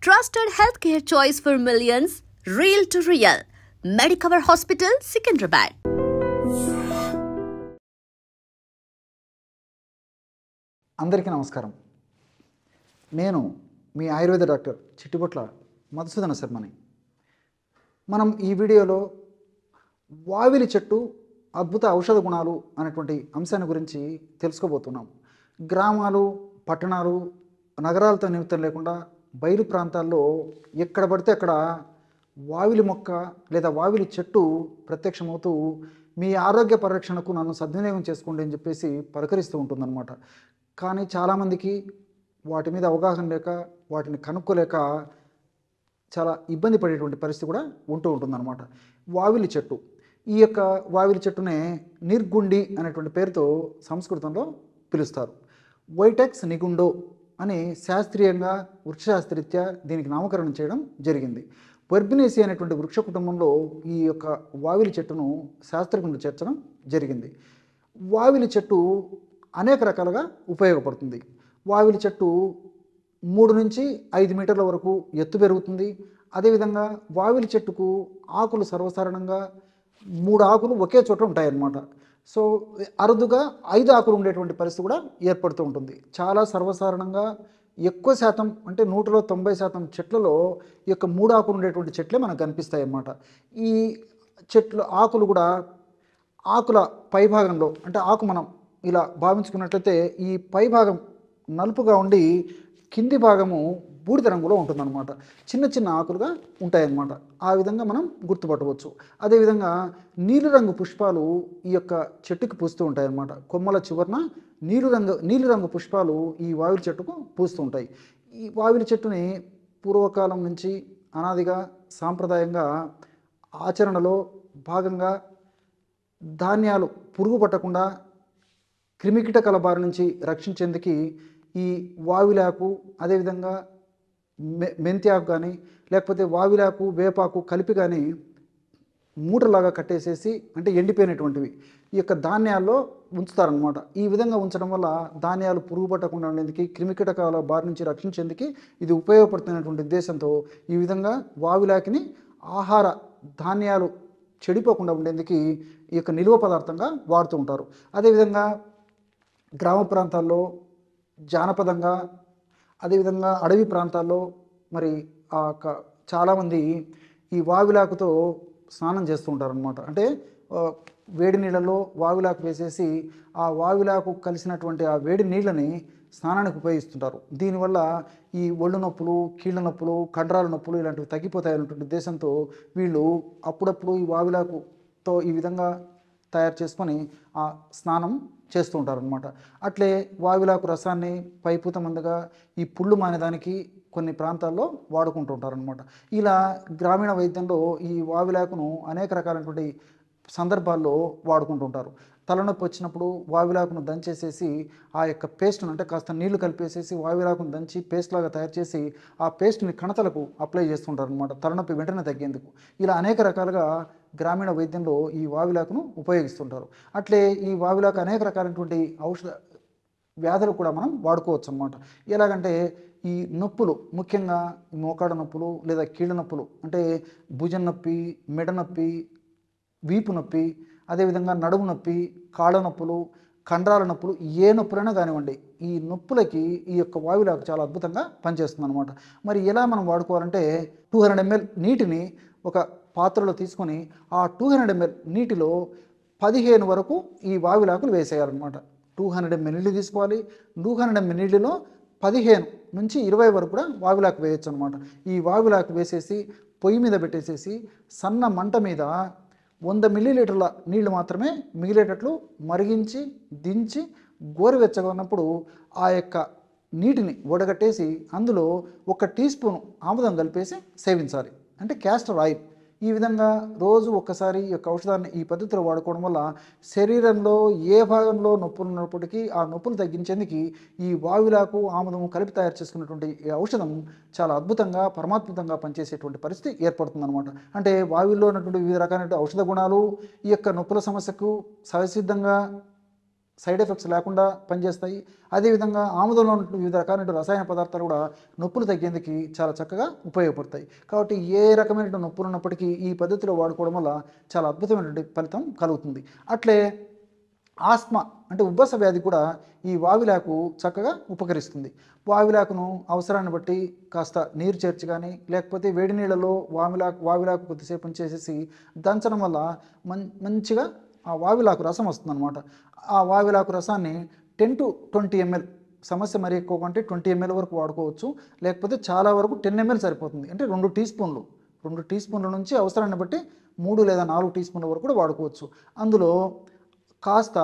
Trusted healthcare choice for millions, real to real. Medicover Hospital, Secunderabad. అందరికీ నమస్కారం. నేను మీ Ayurveda doctor Chittibotla Madhusudana శర్మని. మనం ఈ వీడియోలో వావిలి చెట్టు అద్భుత ఔషధ గుణాలు అనేటువంటి అంశాన్ని గురించి తెలుసుకోబోతున్నాం. గ్రామాలు, పట్టణాలు, నగరాలతో నిమిత్తం లేకుండా బయలు ప్రాంతాల్లో ఎక్కడ పడితే అక్కడ వావిలి మొక్క లేదా వావిలి చెట్టు ప్రత్యక్షమవుతూ మీ ఆరోగ్య పరిరక్షణకు నన్ను సద్వినియోగం చేసుకోండి అని చెప్పేసి పలకరిస్తూ ఉంటుందన్నమాట. కానీ చాలామందికి వాటి మీద అవగాహన లేక వాటిని కనుక్కోలేక చాలా ఇబ్బంది పడేటువంటి పరిస్థితి కూడా ఉంటుందన్నమాట. వావిలి చెట్టు, ఈ యొక్క వావిలి చెట్టునే నిర్గుండి అనేటువంటి పేరుతో సంస్కృతంలో పిలుస్తారు. వైటెక్స్ నిగుండో అని శాస్త్రీయంగా వృక్షశాస్త్రరీత్యా దీనికి నామకరణం చేయడం జరిగింది. వర్బినేసి అనేటువంటి వృక్ష కుటుంబంలో ఈ యొక్క వావిలి చెట్టును శాస్త్రజ్ఞులు చేర్చడం జరిగింది. వావిలి చెట్టు అనేక రకాలుగా ఉపయోగపడుతుంది. వావిలి చెట్టు 3 నుంచి 5 మీటర్ల వరకు ఎత్తు పెరుగుతుంది. అదేవిధంగా వావిలి చెట్టుకు ఆకులు సర్వసాధారణంగా 3 ఆకులు ఒకే చోట ఉంటాయన్నమాట. సో అరుదుగా 5 ఆకులు ఉండేటువంటి పరిస్థితి కూడా ఏర్పడుతూ ఉంటుంది. చాలా సర్వసాధారణంగా ఎక్కువ శాతం అంటే 100లో 90% చెట్లలో ఈ యొక్క 3 ఆకులు ఉండేటువంటి చెట్లే మనకు కనిపిస్తాయి అన్నమాట. ఈ చెట్లు ఆకులు కూడా ఆకుల పైభాగంలో అంటే ఆకు మనం ఇలా భావించుకున్నట్లయితే ఈ పైభాగం నలుపుగా ఉండి కింది భాగము బూడిద రంగులో ఉంటుందన్నమాట. చిన్న చిన్న ఆకులుగా ఉంటాయన్నమాట. ఆ విధంగా మనం గుర్తుపట్టవచ్చు. అదేవిధంగా నీలిరంగు పుష్పాలు ఈ యొక్క చెట్టుకి పూస్తూ ఉంటాయన్నమాట. కొమ్మల చివరన నీలిరంగు పుష్పాలు ఈ వావిలి చెట్టుకు పూస్తూ ఉంటాయి. ఈ వావిలి చెట్టుని పూర్వకాలం నుంచి అనాదిగా సాంప్రదాయంగా ఆచరణలో భాగంగా ధాన్యాలు పురుగు పట్టకుండా క్రిమికీటకాల బారి నుంచి రక్షించేందుకు ఈ వావిలాకు, అదేవిధంగా మెంతి ఆకు కానీ లేకపోతే వావిలాకు, వేపాకు కలిపి కానీ మూటలాగా కట్టేసేసి అంటే ఎండిపోయినటువంటివి ఈ యొక్క ధాన్యాల్లో ఉంచుతారనమాట. ఈ విధంగా ఉంచడం వల్ల ధాన్యాలు పురుగు పట్టకుండా ఉండేందుకు, క్రిమికీటకాల బారి నుంచి రక్షించేందుకు ఇది ఉపయోగపడుతున్నటువంటి ఉద్దేశంతో ఈ విధంగా వావిలాకిని ఆహార ధాన్యాలు చెడిపోకుండా ఉండేందుకు ఈ యొక్క నిల్వ పదార్థంగా వాడుతూ ఉంటారు. అదేవిధంగా గ్రామ ప్రాంతాల్లో జానపదంగా, అదేవిధంగా అడవి ప్రాంతాల్లో మరి చాలామంది ఈ వావిలాకుతో స్నానం చేస్తూ ఉంటారు అనమాట. అంటే వేడి నీళ్ళలో వావిలాకు వేసేసి ఆ వావిలాకు కలిసినటువంటి ఆ వేడి నీళ్ళని స్నానానికి ఉపయోగిస్తుంటారు. దీనివల్ల ఈ ఒళ్ళు నొప్పులు, కీళ్ళ నొప్పులు, కండరాల నొప్పులు ఇలాంటివి తగ్గిపోతాయనేటువంటి ఉద్దేశంతో వీళ్ళు అప్పుడప్పుడు ఈ వావిలాకుతో ఈ విధంగా తయారు చేసుకొని ఆ స్నానం చేస్తూ ఉంటారనమాట. అట్లే వావిలాకు రసాన్ని పైపూత మందుగా ఈ పుళ్ళు మానేదానికి కొన్ని ప్రాంతాల్లో వాడుకుంటూ ఉంటారనమాట. ఇలా గ్రామీణ వైద్యంలో ఈ వావిలాకును అనేక రకాలైనటువంటి సందర్భాల్లో వాడుకుంటూ ఉంటారు. తలనొప్పి వచ్చినప్పుడు వావిలాకును దంచేసేసి ఆ యొక్క పేస్ట్ను అంటే కాస్త నీళ్లు కలిపేసేసి వావిలాకును దంచి పేస్ట్ లాగా తయారు చేసి ఆ పేస్ట్ని కణతలకు అప్లై చేస్తుంటారు అనమాట, తలనొప్పి వెంటనే తగ్గేందుకు. ఇలా అనేక రకాలుగా గ్రామీణ వైద్యంలో ఈ వావిలాకును ఉపయోగిస్తుంటారు. అట్లే ఈ వావిలాకు అనేక రకాలైనటువంటి ఔషధ వ్యాధులు కూడా మనం వాడుకోవచ్చు అన్నమాట. ఎలాగంటే ఈ నొప్పులు, ముఖ్యంగా మోకాళ్ళ నొప్పులు లేదా కీళ్ళ నొప్పులు అంటే భుజం నొప్పి, మెడ నొప్పి, వీపు నొప్పి, అదేవిధంగా నడుము నొప్పి, కాళ్ళ నొప్పులు, కండరాల నొప్పులు, ఏ నొప్పులైనా కానివ్వండి ఈ నొప్పులకి ఈ యొక్క వావిలాకు చాలా అద్భుతంగా పనిచేస్తుంది అనమాట. మరి ఎలా మనం వాడుకోవాలంటే 200 ml నీటిని ఒక పాత్రలో తీసుకొని ఆ 200 ml నీటిలో 15 వరకు ఈ వావిలాకులు వేసేయాలన్నమాట. 200 ml నీళ్ళు తీసుకోవాలి. 200 ml నీళ్ళలో 15 నుంచి 20 వరకు కూడా వావిలాకు వేయచ్చు అనమాట. ఈ వావిలాకు వేసేసి పొయ్యి మీద పెట్టేసేసి సన్న మంట మీద 100 మిల్లీలీటర్ల నీళ్లు మాత్రమే మిగిలేటట్లు మరిగించి దించి గోరువెచ్చగా ఉన్నప్పుడు ఆ యొక్క నీటిని వడగట్టేసి అందులో 1 టీ స్పూన్ ఆముదం కలిపేసి సేవించాలి, అంటే క్యాస్టర్ ఆయిల్. ఈ విధంగా రోజు ఒక్కసారి ఈ యొక్క ఔషధాన్ని ఈ పద్ధతిలో వాడుకోవడం వల్ల శరీరంలో ఏ భాగంలో నొప్పులు ఉన్నప్పటికీ ఆ నొప్పులు తగ్గించేందుకు ఈ వావిలాకు, ఆముదము కలిపి తయారు చేసుకున్నటువంటి ఈ ఔషధం చాలా అద్భుతంగా పరమాత్మకంగా పనిచేసేటువంటి పరిస్థితి ఏర్పడుతుందన్నమాట. అంటే వావిల్లో ఉన్నటువంటి వివిధ రకాలైన ఔషధ గుణాలు ఈ యొక్క నొప్పుల సమస్యకు సహసిద్ధంగా సైడ్ ఎఫెక్ట్స్ లేకుండా పనిచేస్తాయి. అదేవిధంగా ఆముదంలో ఉన్న వివిధ రకాలైన రసాయన పదార్థాలు కూడా నొప్పులు తగ్గేందుకు చాలా చక్కగా ఉపయోగపడతాయి. కాబట్టి ఏ రకమైన నొప్పులు ఉన్నప్పటికీ ఈ పద్ధతిలో వాడుకోవడం వల్ల చాలా అద్భుతమైనటువంటి ఫలితం కలుగుతుంది. అట్లే ఆస్మా అంటే ఉబ్బస వ్యాధి కూడా ఈ వావిలాకు చక్కగా ఉపకరిస్తుంది. వావిలాకును అవసరాన్ని బట్టి కాస్త నీరు చేర్చి కానీ లేకపోతే వేడి నీళ్ళలో వావిలాకు కొద్దిసేపు ఉంచేసేసి దంచడం వల్ల మంచిగా ఆ వావిలాకు రసం వస్తుందన్నమాట. ఆ వావిలాకు రసాన్ని 10 to 20 ml, సమస్య మరీ ఎక్కువ కంటే 20 ml వరకు వాడుకోవచ్చు. లేకపోతే చాలా వరకు 10 ml సరిపోతుంది. అంటే 2 టీ స్పూన్ల నుంచి అవసరాన్ని బట్టి 3 లేదా 4 టీ స్పూన్ల వరకు కూడా వాడుకోవచ్చు. అందులో కాస్త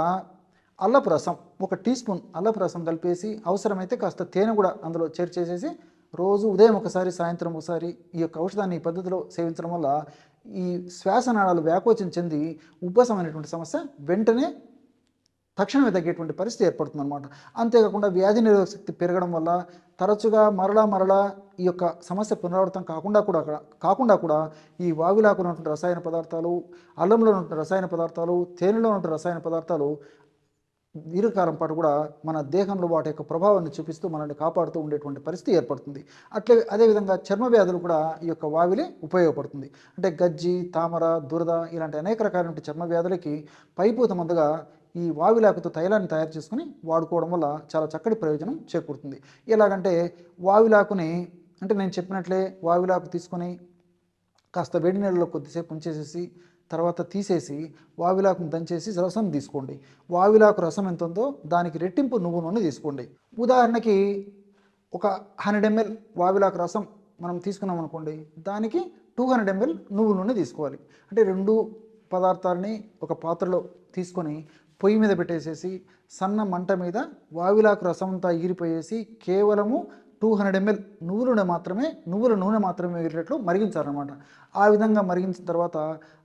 అల్లపు రసం, 1 టీ స్పూన్ అల్లపు రసం కలిపేసి అవసరమైతే కాస్త తేనె కూడా అందులో చేర్చేసేసి రోజు ఉదయం ఒకసారి సాయంత్రం ఒకసారి ఈ యొక్క ఔషధాన్ని ఈ పద్ధతిలో సేవించడం వల్ల ఈ శ్వాసనాళాలు వ్యాకోచం చెంది ఉబ్బసం అనేటువంటి సమస్య వెంటనే తక్షణమే తగ్గేటువంటి పరిస్థితి ఏర్పడుతుంది అనమాట. అంతేకాకుండా వ్యాధి నిరోధక శక్తి పెరగడం వల్ల తరచుగా మరలా ఈ యొక్క సమస్య పునరావృతం కాకుండా కూడా ఈ వావిలాకులో ఉన్నటువంటి రసాయన పదార్థాలు, అల్లంలో ఉన్నటువంటి రసాయన పదార్థాలు, తేనెలో ఉన్నటువంటి రసాయన పదార్థాలు దీర్ఘకాలం పాటు కూడా మన దేహంలో వాటి యొక్క ప్రభావాన్ని చూపిస్తూ మనల్ని కాపాడుతూ ఉండేటువంటి పరిస్థితి ఏర్పడుతుంది. అదేవిధంగా చర్మ వ్యాధులు కూడా ఈ యొక్క వావిలి ఉపయోగపడుతుంది. అంటే గజ్జి, తామర, దురద ఇలాంటి అనేక రకాలైన చర్మ వ్యాధులకి పైపూత మందుగా ఈ వావిలాకుతో తైలాన్ని తయారు చేసుకుని వాడుకోవడం వల్ల చాలా చక్కటి ప్రయోజనం చేకూరుతుంది. ఎలాగంటే వావిలాకుని అంటే నేను చెప్పినట్లే వావిలాకు తీసుకొని కాస్త వేడి నీళ్ళలో కొద్దిసేపు ఉంచేసేసి తర్వాత తీసేసి వావిలాకును దంచేసి రసం తీసుకోండి. వావిలాకు రసం ఎంత ఉందో దానికి రెట్టింపు నువ్వు నూనె తీసుకోండి. ఉదాహరణకి ఒక 100 ml వావిలాకు రసం మనం తీసుకున్నాం అనుకోండి, దానికి 200 ml నువ్వుల నూనె తీసుకోవాలి. అంటే 2 పదార్థాలని ఒక పాత్రలో తీసుకొని పొయ్యి మీద పెట్టేసేసి సన్న మంట మీద వావిలాకు రసం అంతా ఎగిరిపోయేసి కేవలము 200 ml నువ్వుల నూనె మాత్రమే ఎగిరేట్లు మరిగించాలన్నమాట. ఆ విధంగా మరిగించిన తర్వాత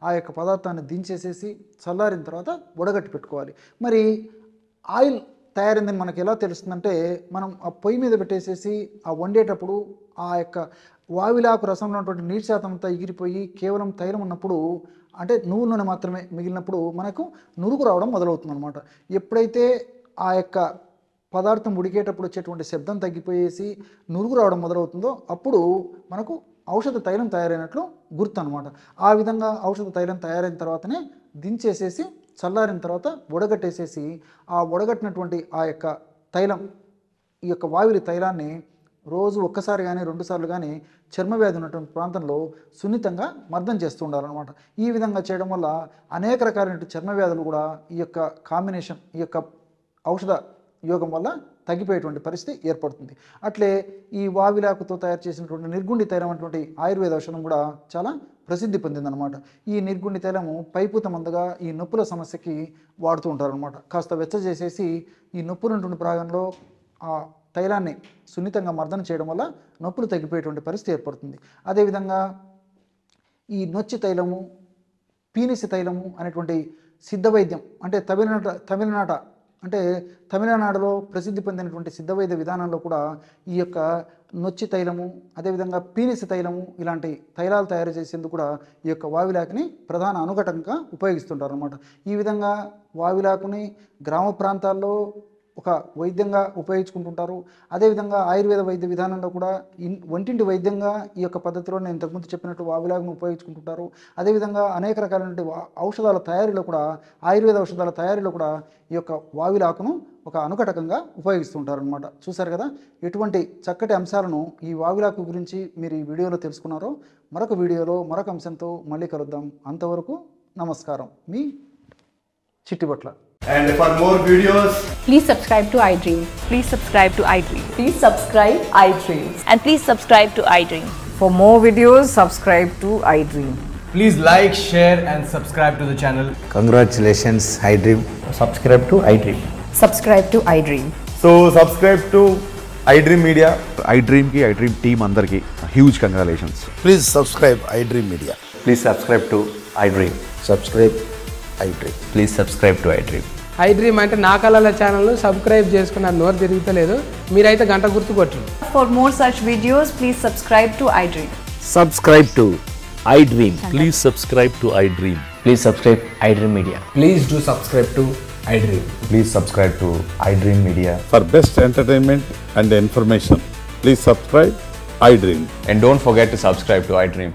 ఆ యొక్క పదార్థాన్ని దించేసేసి చల్లారిన తర్వాత వడగట్టి పెట్టుకోవాలి. మరి ఆయిల్ తయారైందని మనకి ఎలా తెలుస్తుందంటే మనం ఆ పొయ్యి మీద పెట్టేసేసి ఆ వండేటప్పుడు ఆ యొక్క వావిలాకు రసంలో ఉన్నటువంటి నీటి శాతం అంతా ఎగిరిపోయి కేవలం తైలం ఉన్నప్పుడు అంటే నువ్వుల నూనె మాత్రమే మిగిలినప్పుడు మనకు నురుగు రావడం మొదలవుతుంది అనమాట. ఎప్పుడైతే ఆ యొక్క పదార్థం ఉడికేటప్పుడు వచ్చేటువంటి శబ్దం తగ్గిపోయేసి నురుగు రావడం మొదలవుతుందో అప్పుడు మనకు ఔషధ తైలం తయారైనట్లు గుర్తు అనమాట. ఆ విధంగా ఔషధ తైలం తయారైన తర్వాతనే దించేసేసి చల్లారిన తర్వాత వడగట్టేసేసి ఆ వడగట్టినటువంటి ఆ యొక్క తైలం ఈ యొక్క వావిలి తైలాన్ని రోజు ఒక్కసారి కానీ 2 సార్లు కానీ చర్మ వ్యాధి ఉన్నటువంటి ప్రాంతంలో సున్నితంగా మర్దం చేస్తూ ఉండాలన్నమాట. ఈ విధంగా చేయడం వల్ల అనేక రకాలైన చర్మ వ్యాధులు కూడా ఈ యొక్క కాంబినేషన్ ఈ యొక్క ఔషధ యోగం వల్ల తగ్గిపోయేటువంటి పరిస్థితి ఏర్పడుతుంది. అట్లే ఈ వావిలాకుతో తయారు చేసినటువంటి నిర్గుండి తైలం అటువంటి ఆయుర్వేద ఔషధం కూడా చాలా ప్రసిద్ధి పొందిందనమాట. ఈ నిర్గుండి తైలము పైపూత మందుగా ఈ నొప్పుల సమస్యకి వాడుతూ ఉంటారనమాట. కాస్త వెచ్చ చేసేసి ఈ నొప్పులుంటున్న భాగంలో ఆ తైలాన్ని సున్నితంగా మర్దన చేయడం వల్ల నొప్పులు తగ్గిపోయేటువంటి పరిస్థితి ఏర్పడుతుంది. అదేవిధంగా ఈ నొచ్చి తైలము, పీనిసి తైలము అనేటువంటి సిద్ధ వైద్యం అంటే తమిళనాడులో ప్రసిద్ధి పొందినటువంటి సిద్ధ వైద్య విధానంలో కూడా ఈ యొక్క నొచ్చి తైలము అదేవిధంగా పీనిసి తైలము ఇలాంటి తైలాలు తయారు చేసేందుకు కూడా ఈ యొక్క వావిలాకుని ప్రధాన అనుఘటకంగా ఉపయోగిస్తుంటారు అన్నమాట. ఈ విధంగా వావిలాకుని గ్రామ ప్రాంతాల్లో ఒక వైద్యంగా ఉపయోగించుకుంటుంటారు. అదేవిధంగా ఆయుర్వేద వైద్య విధానంలో కూడా వంటింటి వైద్యంగా ఈ యొక్క పద్ధతిలో నేను ఇంతకుముందు చెప్పినట్టు వావిలాకును ఉపయోగించుకుంటుంటారు. అదేవిధంగా అనేక రకాలైన ఔషధాల తయారీలో కూడా ఆయుర్వేద ఔషధాల తయారీలో కూడా ఈ యొక్క వావిలాకును ఒక అనుకటకంగా ఉపయోగిస్తుంటారు అనమాట. చూసారు కదా ఎటువంటి చక్కటి అంశాలను ఈ వావిలాకు గురించి మీరు ఈ వీడియోలో తెలుసుకున్నారో. మరొక వీడియోలో మరొక అంశంతో మళ్ళీ కలుద్దాం. అంతవరకు నమస్కారం. మీ Chittibotla. And for more videos, please subscribe to iDream. Please subscribe to iDream. Please subscribe iDream. And please subscribe to iDream. For more videos, subscribe to iDream. please like, share and subscribe to the channel. Congratulations, iDream. Subscribe to iDream. Subscribe to iDream. So subscribe to iDream Media. iDream ki iDream team andarki huge congratulations. Please subscribe iDream Media. Please subscribe to iDream. Subscribe iDream. Please subscribe to iDream. iDream అంటే నా కళల channel subscribe చేసుకున్న నోరు తిరుగుతలేదు. మీరైతే గంట గుర్తు కొట్టండి. For more such videos, please subscribe to iDream. Subscribe to iDream. Please subscribe to iDream. Please subscribe iDream Media. Please do subscribe to iDream. Please subscribe to iDream Media. For best entertainment and information, please subscribe iDream. And don't forget to subscribe to iDream.